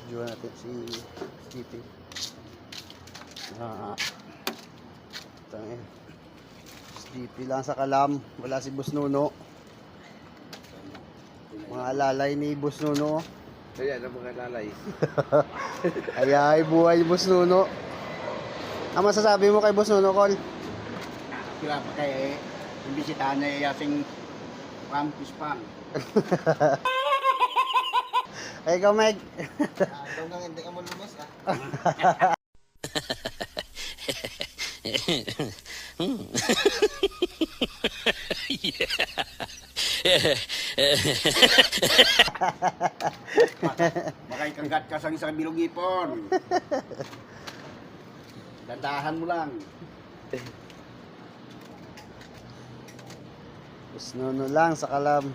Diyan natin si GP. Tangin. Si GP lang sa Kalam. Wala si Boss Nuno. Mga alalay ni Boss Nuno. Ayan ang mga lalay. Ay, buhay Boss Nuno. Ang masasabi mo kay Boss Nuno, Col? Kaya pa kay imbisitahan na yasing campus pang. Ay, ikaw, Meg. Ikaw nga hindi ka mo lumas ah. Baka ikanggat ka sa isang bilog ipon. Dandahan mo lang. Boss Nuno lang sa Kalam.